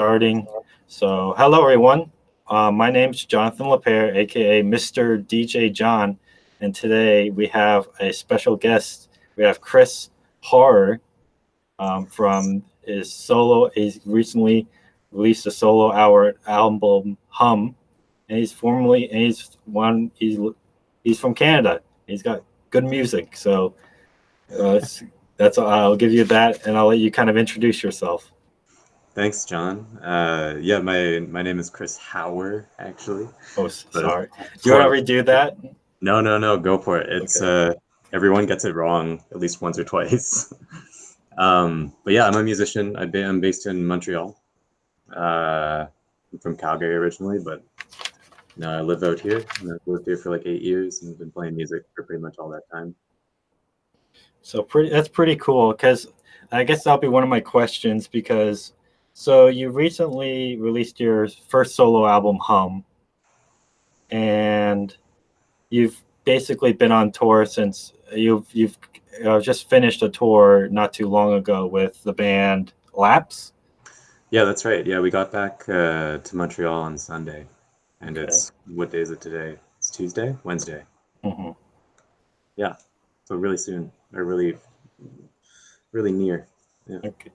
Starting. So, hello everyone. My name's Jonathan LaPere, aka Mr. DJ John, and today we have a special guest. We have Chris Hauer from his solo. He's recently released a solo hour album, Hum, and he's from Canada. He's got good music, so that's I'll give you that, and I'll let you kind of introduce yourself. Thanks, John. Yeah, my name is Chris Hauer, actually. Oh, But sorry. Do you want for to redo that? no, go for it. It's Okay. everyone gets it wrong at least once or twice. But yeah, I'm a musician. I'm based in Montreal. I'm from Calgary originally, but no, I live out here. And I've lived here for like 8 years and been playing music for pretty much all that time. So that's pretty cool because I guess that'll be one of my questions because so you recently released your first solo album Hum, and you've basically been on tour since you've just finished a tour not too long ago with the band Laps. Yeah, that's right. Yeah, we got back to Montreal on Sunday, and Okay. what day is it today? It's Tuesday, Wednesday. Hmm. Yeah, so really soon, or really near. Yeah. Okay.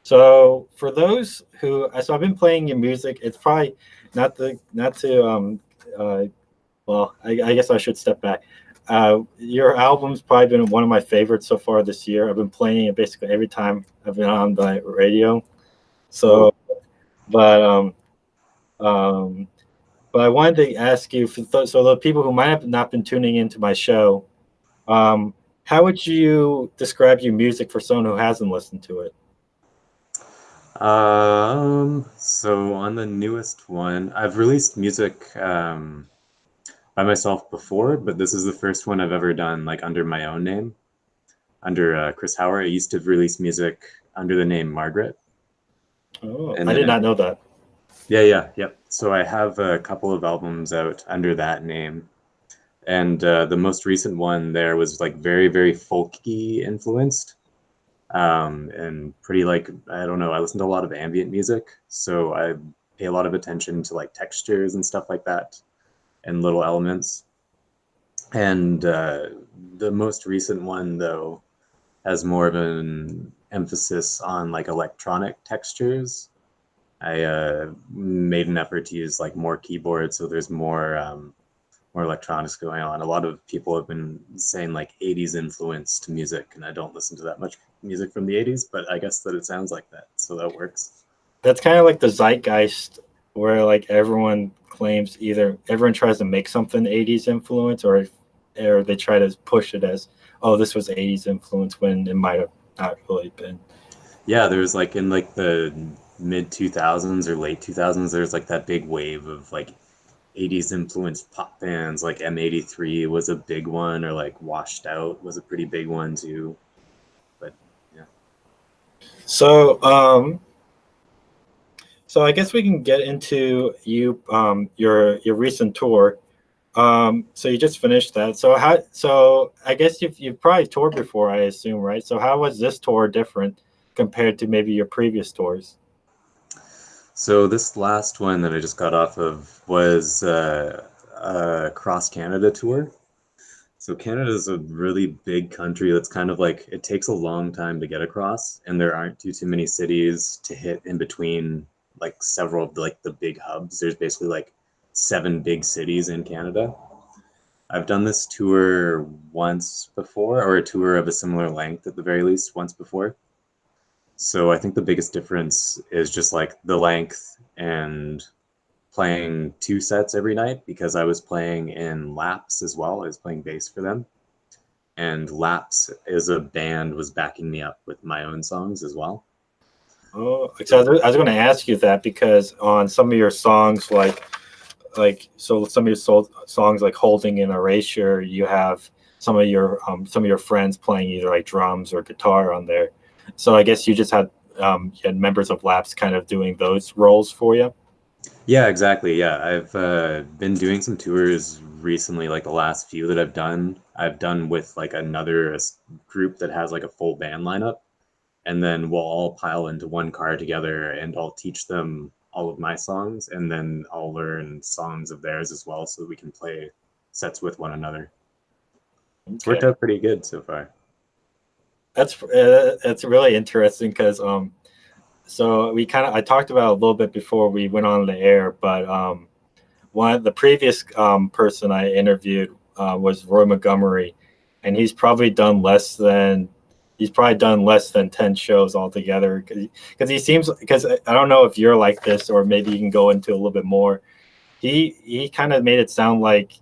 So for those who, so I've been playing your music. It's probably not to uh, well, I guess I should step back. Your album's probably been one of my favorites so far this year. I've been playing it basically every time I've been on the radio. Oh, So, but um, but I wanted to ask you, so the people who might have not been tuning into my show, um, how would you describe your music for someone who hasn't listened to it? so on the newest one, I've released music by myself before, but this is the first one I've ever done like under my own name, under Chris Hauer. I used to release music under the name Margaret, Oh, and I then did not know that. yep. So I have a couple of albums out under that name, and the most recent one there was like very folky influenced. And pretty like I don't know. I listen to a lot of ambient music, so I pay a lot of attention to like textures and stuff like that, and little elements. And the most recent one though has more of an emphasis on like electronic textures. I made an effort to use like more keyboards, so there's more electronics going on. A lot of people have been saying like 80s influence to music, and I don't listen to that much music from the 80s, but I guess that it sounds like that, so that works. That's kind of like the zeitgeist where like everyone claims either everyone tries to make something 80s influence or they try to push it as, oh, this was 80s influence when it might have not really been. Yeah, there's like in like the mid 2000s or late 2000s, there's like that big wave of like 80s influenced pop bands, like M83 was a big one, or like Washed Out was a pretty big one too. But yeah. So so I guess we can get into your recent tour. So you just finished that. So I guess you've probably toured before, I assume, right? So how was this tour different compared to maybe your previous tours? So this last one that I just got off of was a cross Canada tour. So Canada is a really big country that's kind of like it takes a long time to get across, and there aren't too many cities to hit in between like several of like the big hubs. There's basically like seven big cities in Canada. I've done this tour once before, or a tour of a similar length at the very least once before. So I think the biggest difference is just like the length and playing two sets every night because I was playing in Laps as well. I was playing bass for them. And Laps as a band was backing me up with my own songs as well. Oh, so I was going to ask you that because on some of your songs, so some of your songs like "Holding" and "Erasure," you have some of your friends playing either like drums or guitar on there. So I guess you had members of Laps kind of doing those roles for you. Yeah, exactly. Yeah, I've been doing some tours recently, like the last few that I've done with like another group that has like a full band lineup. and then we'll all pile into one car together, and I'll teach them all of my songs, and then I'll learn songs of theirs as well, so we can play sets with one another. It's worked Okay. out pretty good so far. That's really interesting because so we kind of I talked about it a little bit before we went on the air, but one the previous person I interviewed was Roy Montgomery, and he's probably done less than 10 shows altogether because he seems because I don't know if you're like this or maybe you can go into a little bit more. He kind of made it sound like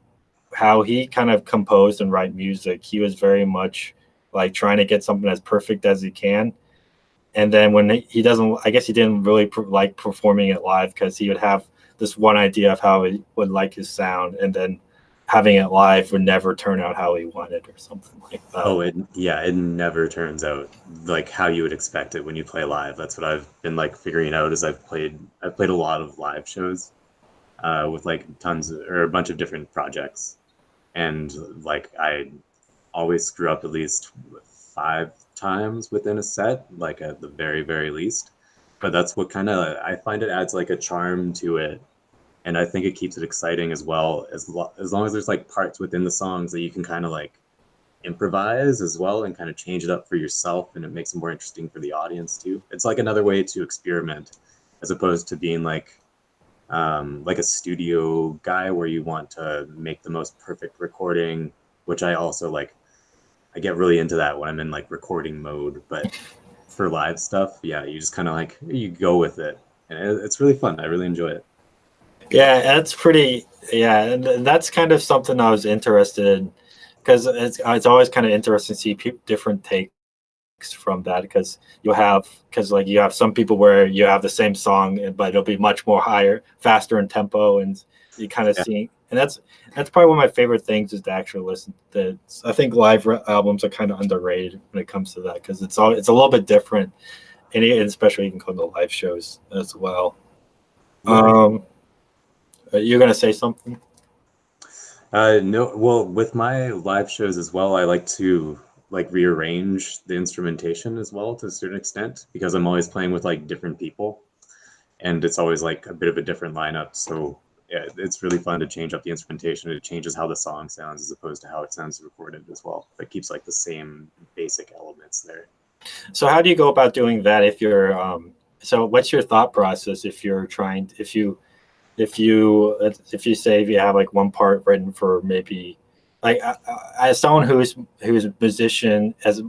how he kind of composed and write music. He was very much like trying to get something as perfect as he can. And then when he doesn't, I guess he didn't really like performing it live because he would have this one idea of how he would like his sound, and then having it live would never turn out how he wanted or something like that. Oh, it never turns out like how you would expect it when you play live. That's what I've been like figuring out as I've played a lot of live shows with like or a bunch of different projects, and like I always screw up at least 5 times within a set, like at the very, very least. But that's what kind of I find it adds like a charm to it, and I think it keeps it exciting as well. As long as there's like parts within the songs that you can kind of like improvise as well and kind of change it up for yourself, and it makes it more interesting for the audience too. It's like another way to experiment as opposed to being like a studio guy where you want to make the most perfect recording, which I also like. I get really into that when I'm in like recording mode, but for live stuff, yeah, you just kind of like you go with it, and it's really fun. I really enjoy it. Yeah, that's pretty. Yeah, and that's kind of something I was interested in because it's always kind of interesting to see different takes from that because like you have some people where you have the same song but it'll be much more higher faster in tempo, and you kind of Yeah, see, and that's probably one of my favorite things is to actually listen to. I think live albums are kind of underrated when it comes to that because it's a little bit different, and especially you can come to live shows as well. yeah. um you're gonna say something? No, well, with my live shows as well, I like to like rearrange the instrumentation as well to a certain extent because I'm always playing with like different people, and it's always like a bit of a different lineup. So yeah, it's really fun to change up the instrumentation. It changes how the song sounds as opposed to how it sounds recorded as well. But keeps like the same basic elements there. So how do you go about doing that if you're so what's your thought process if you're trying if you say if you have like one part written for maybe like as someone who's a musician as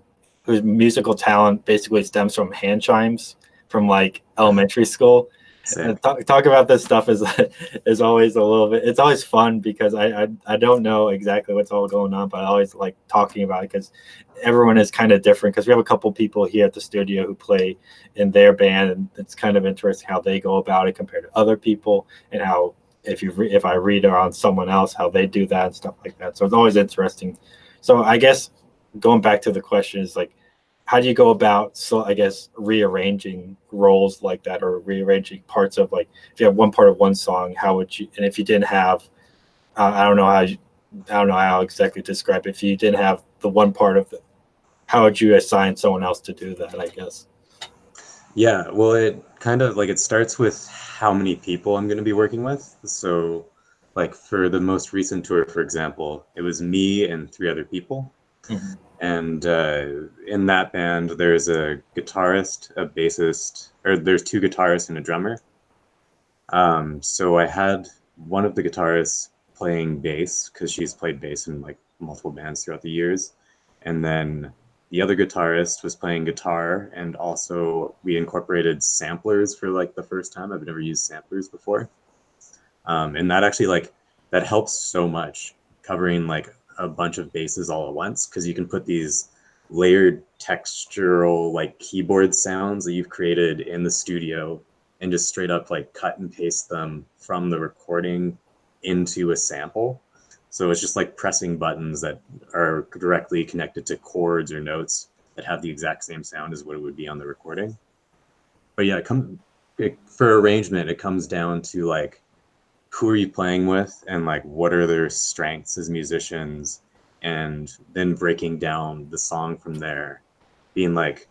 whose musical talent basically stems from hand chimes from like elementary school. Same. And talk about this stuff is always a little bit. It's always fun because I don't know exactly what's all going on, but I always like talking about it because everyone is kind of different. Because we have a couple people here at the studio who play in their band, and it's kind of interesting how they go about it compared to other people, and how if I read on someone else how they do that and stuff like that. So it's always interesting. So I guess going back to the question is like how do you go about so I guess rearranging roles like that or rearranging parts of like if you have one part of one song how would you, and if you didn't have I don't know I don't know how exactly to describe it. If you didn't have the one part of it, how would you assign someone else to do that, I guess? Yeah, well, it kind of like it starts with how many people I'm going to be working with. So, like for the most recent tour, for example, it was me and 3 other people. Mm-hmm. And in that band, there's a guitarist, a bassist, or there's 2 guitarists and a drummer. So I had one of the guitarists playing bass because she's played bass in like multiple bands throughout the years. And then the other guitarist was playing guitar, and also we incorporated samplers for like the first time. I've never used samplers before. And that actually like that helps so much covering like a bunch of bases all at once because you can put these layered textural like keyboard sounds that you've created in the studio and just straight up like cut and paste them from the recording into a sample. So it's just like pressing buttons that are directly connected to chords or notes that have the exact same sound as what it would be on the recording. But yeah, for arrangement, it comes down to like who are you playing with and like what are their strengths as musicians, and then breaking down the song from there, being like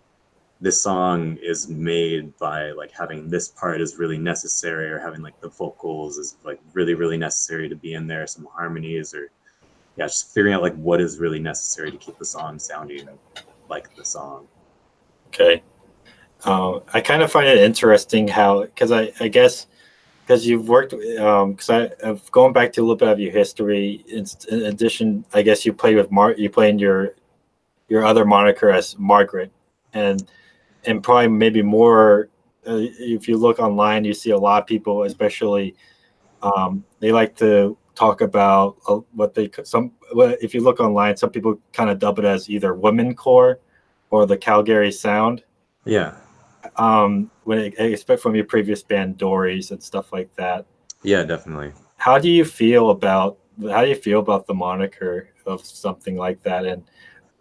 this song is made by like having this part is really necessary, or having like the vocals is like really, really necessary to be in there, some harmonies, or yeah, just figuring out like what is really necessary to keep the song sounding like the song. Okay. I kind of find it interesting how, because I guess because you've worked, because I've going back to a little bit of your history. In addition, I guess you play with you play in your other moniker as Margaret, and probably maybe more. If you look online, you see a lot of people, especially they like to talk about what they some. If you look online, some people kind of dub it as either womencore or the Calgary sound. Yeah. When I expect from your previous band Dories and stuff like that. Yeah, definitely. How do you feel about the moniker of something like that, and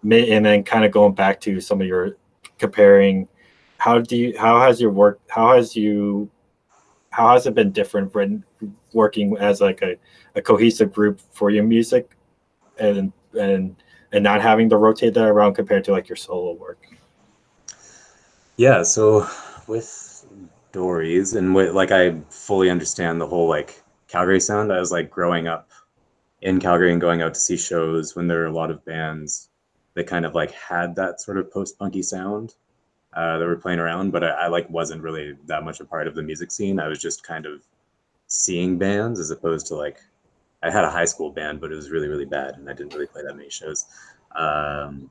then kind of going back to some of your comparing, how has it been different when working as like a cohesive group for your music, and not having to rotate that around compared to like your solo work? Yeah, so with Dories and with like I fully understand the whole like Calgary sound. I was like growing up in Calgary and going out to see shows when there were a lot of bands that kind of like had that sort of post-punky sound that were playing around, but I like wasn't really that much a part of the music scene. I was just kind of seeing bands as opposed to like I had a high school band, but it was really, really bad and I didn't really play that many shows. Um,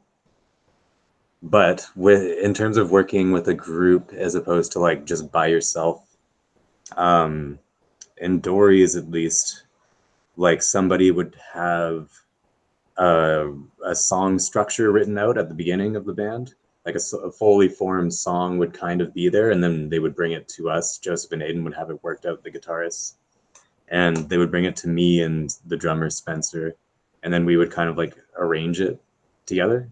but with in terms of working with a group as opposed to like just by yourself, um, in Dories at least, like somebody would have a song structure written out at the beginning of the band. Like a fully formed song would kind of be there, and then they would bring it to us. Joseph and Aiden would have it worked out, the guitarists, and they would bring it to me and the drummer Spencer, and then we would kind of like arrange it together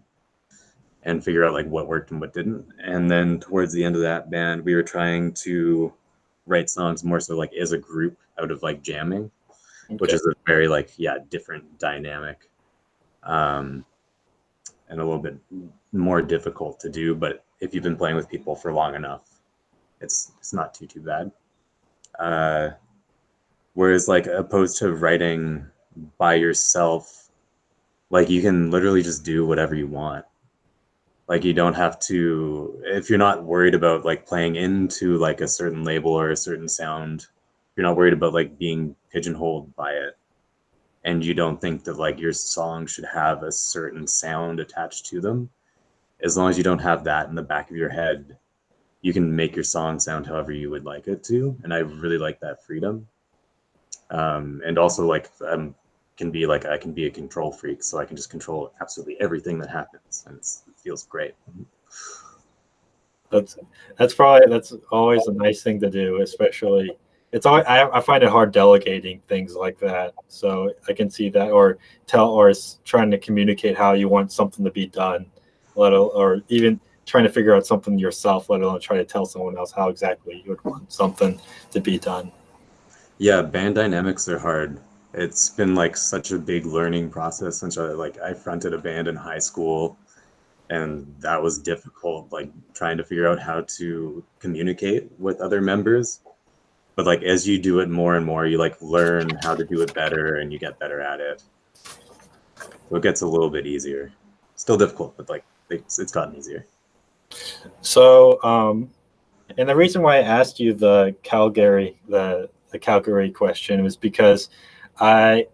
and figure out like what worked and what didn't. And then towards the end of that band, we were trying to write songs more so like as a group out of like jamming, which Okay. is a very like different dynamic, um, and a little bit more difficult to do. But if you've been playing with people for long enough, it's not too bad. Uh, Whereas like opposed to writing by yourself, like you can literally just do whatever you want. Like you don't have to, if you're not worried about like playing into like a certain label or a certain sound, you're not worried about like being pigeonholed by it, and you don't think that like your song should have a certain sound attached to them. As long as you don't have that in the back of your head, you can make your song sound however you would like it to. And I really like that freedom. And also like I can be a control freak, so I can just control absolutely everything that happens, and it feels great. That's that's always a nice thing to do, especially I find it hard delegating things like that. So I can see that, or trying to communicate how you want something to be done, or even trying to figure out something yourself, let alone try to tell someone else how exactly you would want something to be done. Yeah, band dynamics are hard. It's been like such a big learning process since I fronted a band in high school, and that was difficult, like trying to figure out how to communicate with other members. But like as you do it more and more, you like learn how to do it better and you get better at it. So it gets a little bit easier. Still difficult, but like it's gotten easier. So, and the reason why I asked you the Calgary question was because I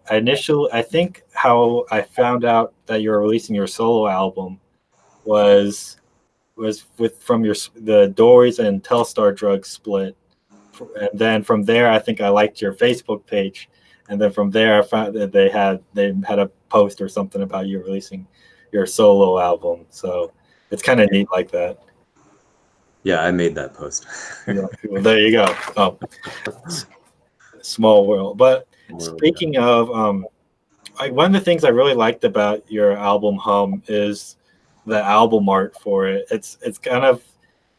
think how I found out that you were releasing your solo album was with from the Dories and Telstar Drugs split, and then from there I think I liked your Facebook page, and then from there I found that they had a post or something about you releasing your solo album. So it's kind of neat like that. Yeah, I made that post. Yeah, well, there you go. Small world. But speaking of, one of the things I really liked about your album Hum is the album art for it. It's kind of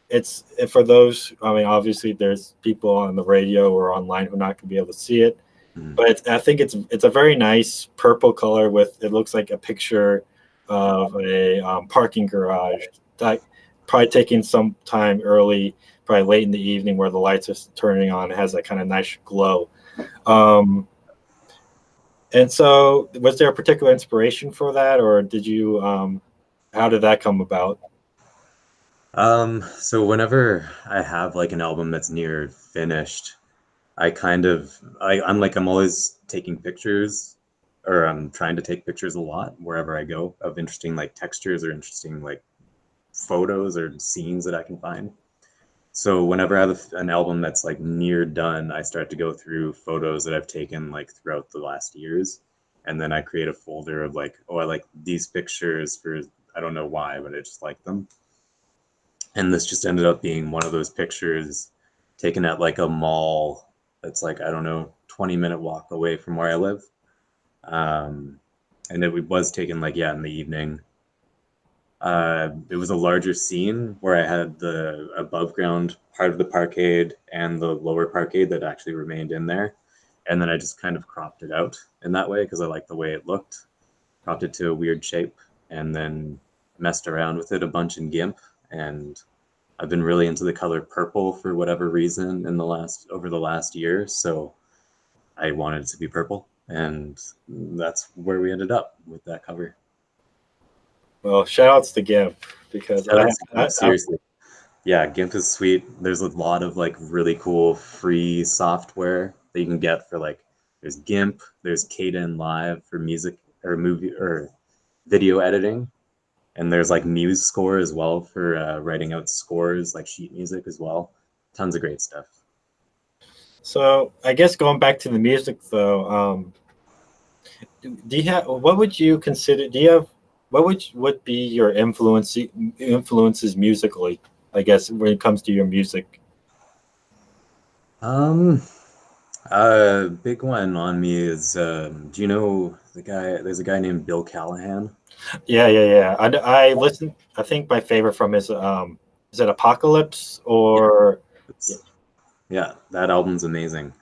it's for those. I mean, obviously, there's people on the radio or online who are not going to be able to see it, Mhm. but I think it's a very nice purple color with it looks like a picture of a parking garage. Like, probably taking some time early, probably late in the evening where the lights are turning on. It has that kind of nice glow. And so, was there a particular inspiration for that, or did you? How did that come about? So whenever I have like an album that's near finished, I'm always taking pictures, or I'm trying to take pictures a lot wherever I go of interesting like textures or interesting like photos or scenes that I can find. So whenever I have an album that's like near done, I start to go through photos that I've taken like throughout the last years, and then I create a folder of like, oh, I like these pictures for I don't know why, but I just like them. And this just ended up being one of those pictures taken at like a mall that's like, I don't know, 20-minute walk away from where I live. Um, and it was taken like, yeah, in the evening. It was a larger scene where I had the above ground part of the parkade and the lower parkade that actually remained in there. And then I just kind of cropped it out in that way because I liked the way it looked. Cropped it to a weird shape and then messed around with it a bunch in GIMP. And I've been really into the color purple for whatever reason over the last year. So I wanted it to be purple. And that's where we ended up with that cover. Well, shout outs to GIMP because Shout out to GIMP, seriously. Yeah, GIMP is sweet. There's a lot of like really cool free software that you can get for like there's GIMP, there's Kdenlive for music or movie or video editing, and there's like MuseScore as well for writing out scores like sheet music as well. Tons of great stuff. So I guess going back to the music though, do you have what would you consider? Do you have what would be your influences musically? I guess when it comes to your music. Um, a big one on me is do you know the guy? There's a guy named Bill Callahan. Yeah. I listen. I think my favorite from is it Apocalypse or yeah. Yeah, that album's amazing.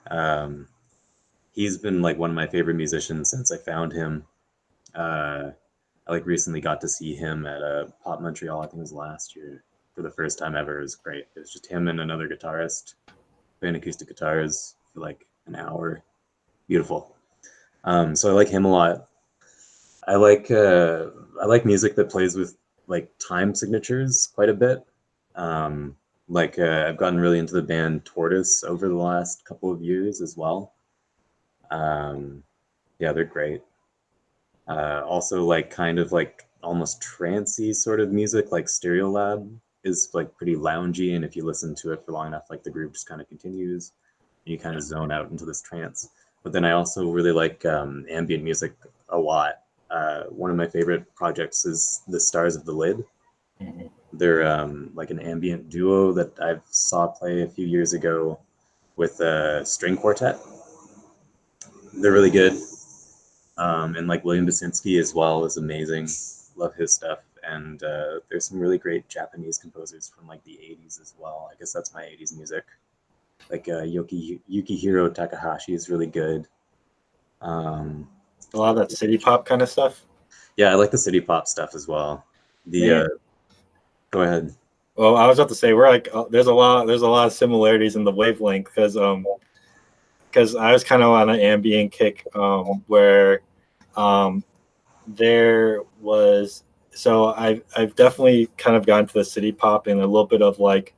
He's been like one of my favorite musicians since I found him. Uh, I like recently got to see him at Pop Montreal. I think it was last year for the first time ever. It was great. It was just him and another guitarist playing acoustic guitars for like an hour. Beautiful. So I like him a lot. I like music that plays with like time signatures quite a bit. Um, I've gotten really into the band Tortoise over the last couple of years as well. Um, yeah, they're great. Also, like kind of like almost trancey sort of music, like Stereolab is like pretty loungy, and if you listen to it for long enough, like the groove just kind of continues, and you kind of zone out into this trance. But then I also really like ambient music a lot. One of my favorite projects is the Stars of the Lid. Mhm. They're like an ambient duo that I saw play a few years ago with a string quartet. They're really good. And like William Basinski as well is amazing. Love his stuff. And there's some really great Japanese composers from like the 80s as well. I guess that's my 80s music. Like Yukihiro Takahashi is really good. Um, A lot of that city pop kind of stuff. yeah, I like the city pop stuff as well. The Man, Go ahead. well, I was about to say we're like there's a lot of similarities in the wavelength because I was kind of on an ambient kick where um, there was so I've definitely kind of gotten to the city pop and a little bit of like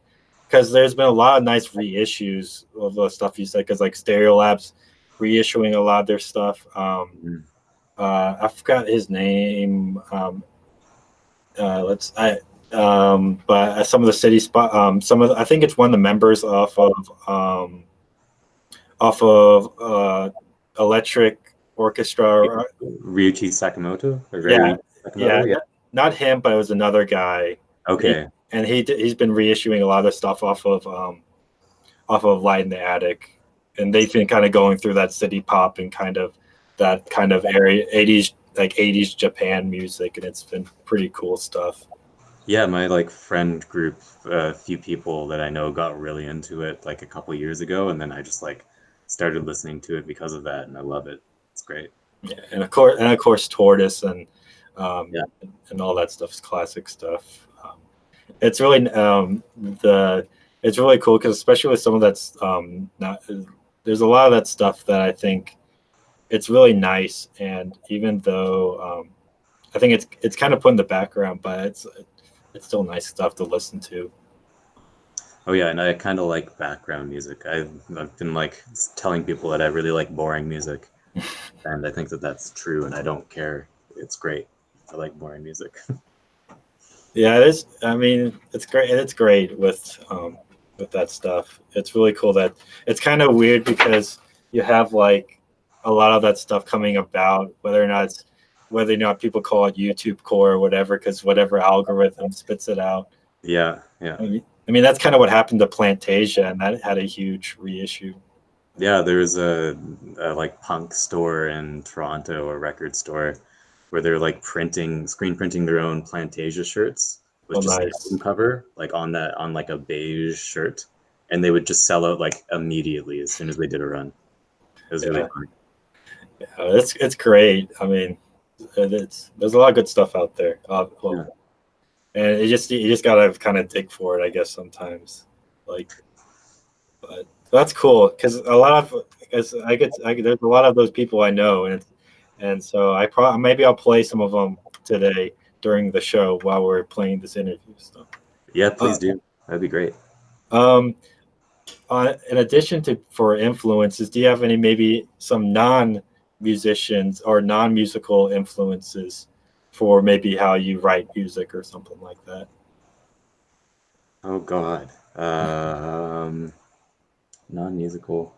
because there's been a lot of nice reissues of the stuff you said because like Stereolab's reissuing a lot of their stuff. Mhm. I forgot his name. Let's I but some of the city spot I think it's one of the members off of Electric Orchestra. Ryuichi Sakamoto or Yeah, Ryuichi yeah, Sakamoto. Yeah. not him, but it was another guy. Okay. And he's been reissuing a lot of stuff off of Light in the Attic, and they've been kind of going through that city pop and kind of that kind of area 80s like 80s Japan music, and it's been pretty cool stuff. Yeah, my like friend group, a few people that I know got really into it like a couple years ago, and then I just like started listening to it because of that, and I love it. It's great. Yeah, and of course Tortoise um, Yeah. and all that stuff is classic stuff. it's really the it's really cool because especially with some of that's not there's a lot of that stuff that I think it's really nice, and even though I think it's kind of put in the background, but it's still nice stuff to listen to. Oh yeah, and I kind of like background music. I've been like telling people that I really like boring music, and I think that that's true, and I don't care. It's great. I like boring music. Yeah, it is. I mean, it's great. It's great with that stuff. It's really cool that it's kind of weird because you have like a lot of that stuff coming about, whether or not people call it YouTube core or whatever, because whatever algorithm spits it out. Yeah, yeah. I mean, that's kind of what happened to Plantasia, and that had a huge reissue. Yeah, there's a like punk store in Toronto, a record store, where they're like screen printing their own Plantasia shirts with Oh, just the album nice. cover, like on like a beige shirt, and they would just sell out like immediately as soon as they did a run. It was really Yeah, funny. yeah, it's great. I mean, it's there's a lot of good stuff out there. Yeah. And you just gotta kind of dig for it, I guess sometimes. Like, but that's cool because a lot of as there's a lot of those people I know, and so maybe I'll play some of them today during the show while we're playing this interview stuff. Yeah, Uh, please do. That'd be great. um, in addition to for influences, do you have any maybe some non musicians or non musical influences for maybe how you write music or something like that? Oh God. Non-musical.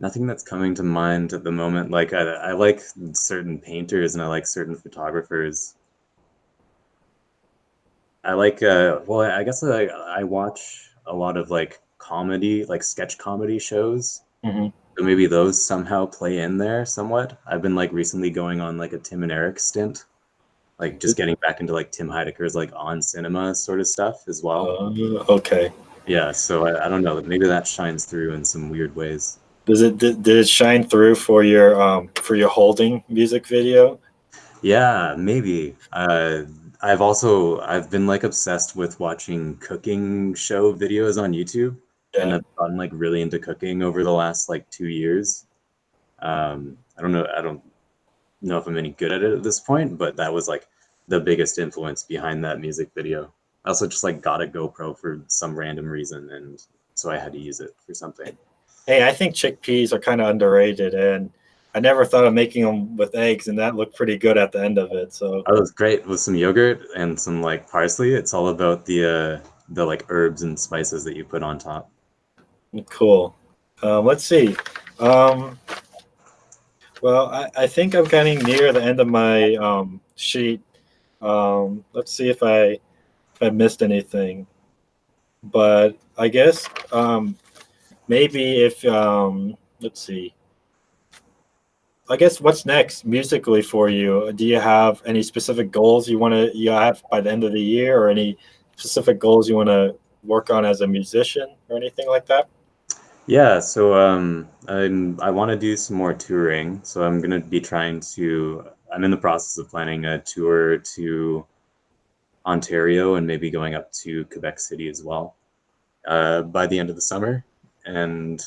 Nothing that's coming to mind at the moment. Like I like certain painters and I like certain photographers. I like well, I guess I watch a lot of like comedy, like sketch comedy shows. Hmm. So maybe those somehow play in there somewhat. I've been like recently going on like a Tim and Eric stint, like just getting back into like Tim Heidecker's like on cinema sort of stuff as well. Okay. Yeah, so I don't know. Maybe that shines through in some weird ways. Did it shine through for your holding music video? Yeah, maybe. I've been like obsessed with watching cooking show videos on YouTube, and Yeah. I've gotten like really into cooking over the last like 2 years. I don't know if I'm any good at it at this point, but that was like the biggest influence behind that music video. I also just like got a GoPro for some random reason, and so I had to use it for something. Hey, I think chickpeas are kind of underrated, and I never thought of making them with eggs, and that looked pretty good at the end of it. So Oh, it was great with some yogurt and some like parsley. It's all about the like herbs and spices that you put on top. cool. Let's see. Um, well, I think I'm getting near the end of my sheet. Let's see if I missed anything. But I guess maybe if let's see. I guess what's next musically for you? Do you have any specific goals you have by the end of the year, or any specific goals you want to work on as a musician, or anything like that? Yeah, so I want to do some more touring. So I'm gonna be trying to. I'm in the process of planning a tour to Ontario and maybe going up to Quebec City as well by the end of the summer. And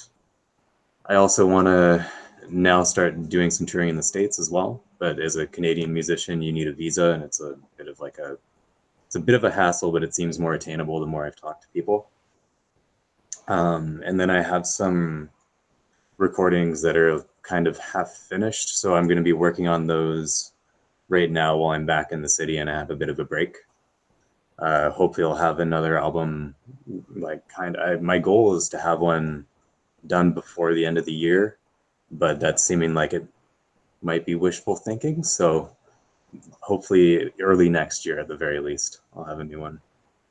I also want to now start doing some touring in the States as well. But as a Canadian musician, you need a visa, and it's a bit of like it's a bit of a hassle, but it seems more attainable the more I've talked to people. And then I have some recordings that are kind of half finished, so I'm going to be working on those right now while I'm back in the city and I have a bit of a break. Hopefully, I'll have another album. My goal is to have one done before the end of the year, but that's seeming like it might be wishful thinking. So hopefully, early next year at the very least, I'll have a new one.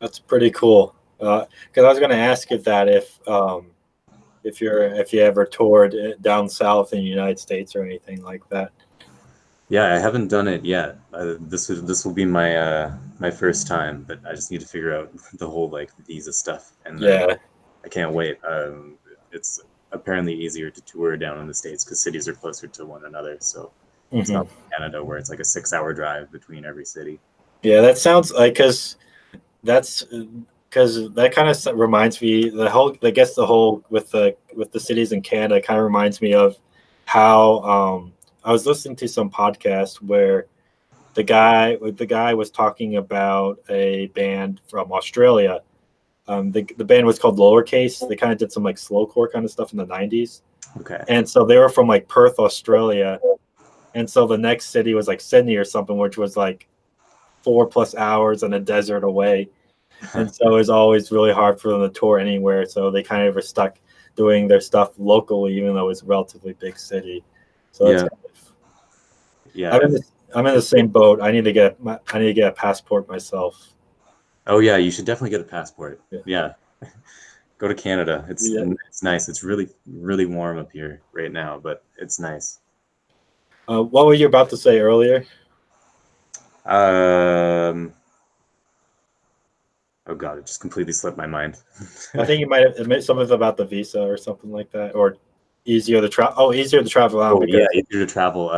That's pretty cool. Because I was going to ask you that if you ever toured down south in the United States or anything like that. Yeah, I haven't done it yet. This will be my first time, but I just need to figure out the whole like visa stuff, and then Yeah, I can't wait. It's apparently easier to tour down in the States because cities are closer to one another. So It's not Hmm. like Canada where it's like a 6 hour drive between every city. Yeah, that sounds like that's because that kind of reminds me the whole. I guess the whole with the cities in Canada kind of reminds me of how I was listening to some podcast where the guy was talking about a band from Australia. The band was called Lowercase. They kind of did some like slowcore kind of stuff in the '90s, Okay. and so they were from like Perth, Australia. And so the next city was like Sydney or something, which was like 4+ hours in a desert away. And so it was always really hard for them to tour anywhere. So they kind of were stuck doing their stuff locally, even though it was a relatively big city. So that's Yeah. kind of, Yeah. I'm in the same boat. I need to get a passport myself. Oh yeah, you should definitely get a passport. Yeah. Yeah. Go to Canada. Yeah. It's nice. It's really warm up here right now, but it's nice. What were you about to say earlier? Um, oh God, it just completely slipped my mind. I think you might have admit something about the visa or something like that, or easier to travel. Oh, easier to travel out Oh yeah, because easier to travel.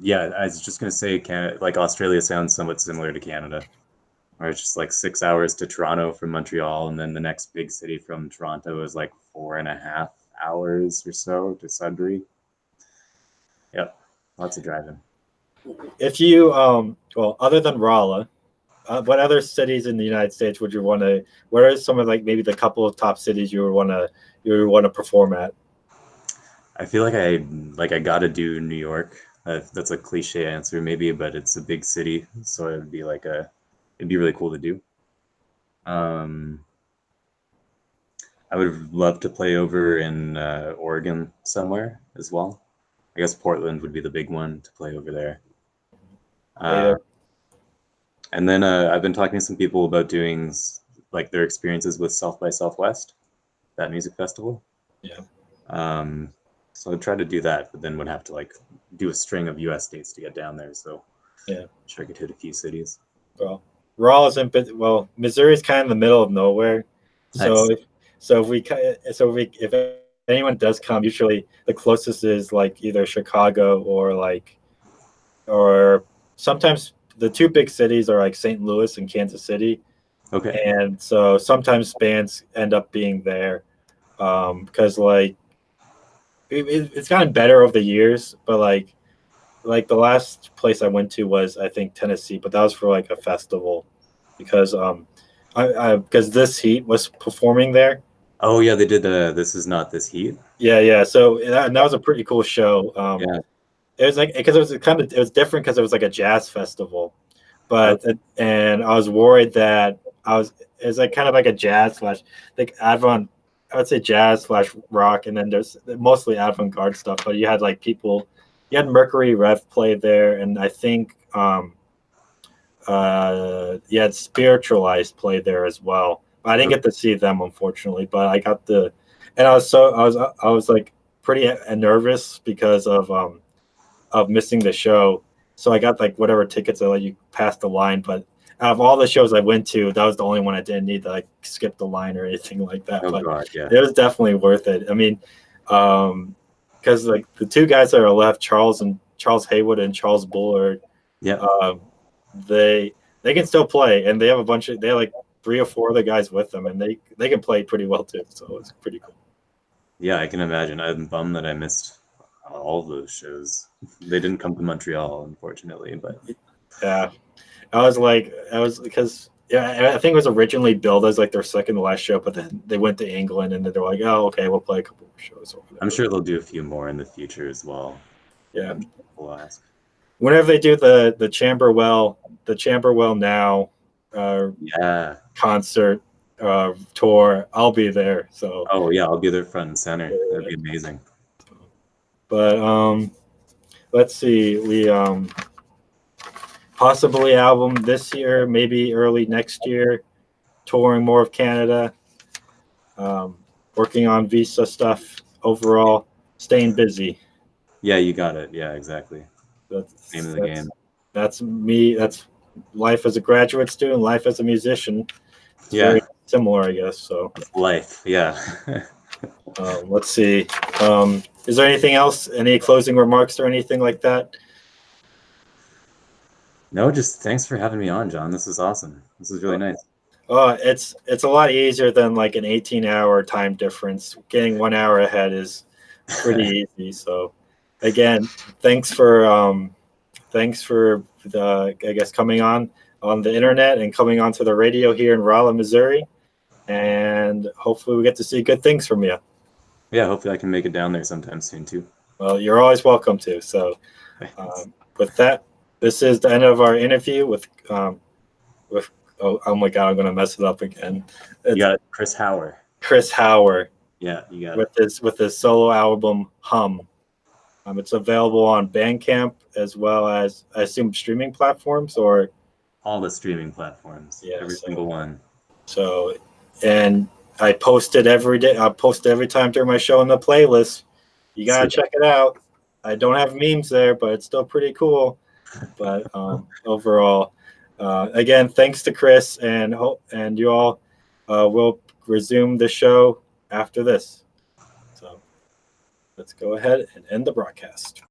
Yeah, I was just gonna say, Canada, like Australia sounds somewhat similar to Canada, where it's just like 6 hours to Toronto from Montreal, and then the next big city from Toronto is like 4.5 hours or so to Sudbury. Yep, lots of driving. if you well, other than Raleigh, what other cities in the United States would you want to? What are some of like maybe the couple of top cities you would want to perform at? I feel like I gotta do New York. That's a cliche answer maybe, but it's a big city, so it'd be really cool to do. Um, I would love to play over in Oregon somewhere as well. I guess Portland would be the big one to play over there. Uh, Either. and then I've been talking to some people about doing like their experiences with South by Southwest, that music festival. Yeah. Um, so I'd try to do that, but then would have to like do a string of U.S. states to get down there. So Yeah. I'm sure I could hit a few cities. Well, Raleigh's in well, Missouri's kind of in the middle of nowhere. So Nice. if anyone does come, usually the closest is like either Chicago or sometimes the two big cities are like St. Louis and Kansas City. Okay. And so sometimes bands end up being there because like it's gotten better over the years, but like the last place I went to was I think Tennessee, but that was for like a festival because I because This Heat was performing there. Oh yeah, they did the This Is Not This Heat. Yeah. So that was a pretty cool show. Yeah. It was like because it was different because it was like a jazz festival, Oh, and I was worried that it was like kind of like a jazz slash like I would say jazz slash rock, and then there's mostly avant-garde stuff, but you had like people, you had Mercury Rev play there, and I think you had Spiritualized play there as well. But I didn't okay. get to see them unfortunately, but I got the, and I was like pretty nervous because of missing the show. So I got like whatever tickets that let you pass the line. But out of all the shows I went to, that was the only one I didn't need to like skip the line or anything like that. Oh But God, yeah. it was definitely worth it. I mean, because like the two guys that are left, Charles Haywood and Charles Bullard, Yeah. um, they can still play, and they have like 3 or 4 other guys with them, and they can play pretty well too. So it's pretty cool. Yeah, I can imagine. I'm bummed that I missed all those shows. They didn't come to Montreal, unfortunately, but Yeah, I was because yeah, I think it was originally billed as like their second to last show, but then they went to England and then they're like, oh, okay, we'll play a couple more shows or I'm whatever. sure they'll do a few more in the future as well. Yeah, I'm sure people will ask. whenever they do the Chamberwell Now Yeah. concert tour, I'll be there. So, Oh yeah, I'll be there front and center. That'd be amazing. but let's see, we possibly album this year, maybe early next year, touring more of Canada. Um, Working on visa stuff overall, staying busy. Yeah, you got it. Yeah, exactly. Name That's of the that's game. that's me. That's life as a graduate student, life as a musician. It's very Yeah, similar, I guess. So that's life. Yeah. let's see. Is there anything else? Any closing remarks or anything like that? No, just thanks for having me on, John. This is awesome. This is really nice. It's a lot easier than like an 18-hour time difference. Getting 1 hour ahead is pretty easy. So again, thanks for the, I guess, coming on the internet and coming onto the radio here in Rolla, Missouri. And hopefully we get to see good things from you. Yeah, hopefully I can make it down there sometime soon too. Well, you're always welcome to. So with that, this is the end of our interview with oh my God, I'm gonna mess it up again. You It's got it, Chris Hauer. Chris Hauer Yeah, you got it. with his solo album Hum. It's available on Bandcamp as well as, I assume, streaming platforms, or All the streaming platforms, yeah. every single one. So, and I post it every day. I post it every time during my show in the playlist. You gotta Sweet. check it out. I don't have memes there, but it's still pretty cool. But overall, again, thanks to Chris, and you all. Will resume the show after this. So let's go ahead and end the broadcast.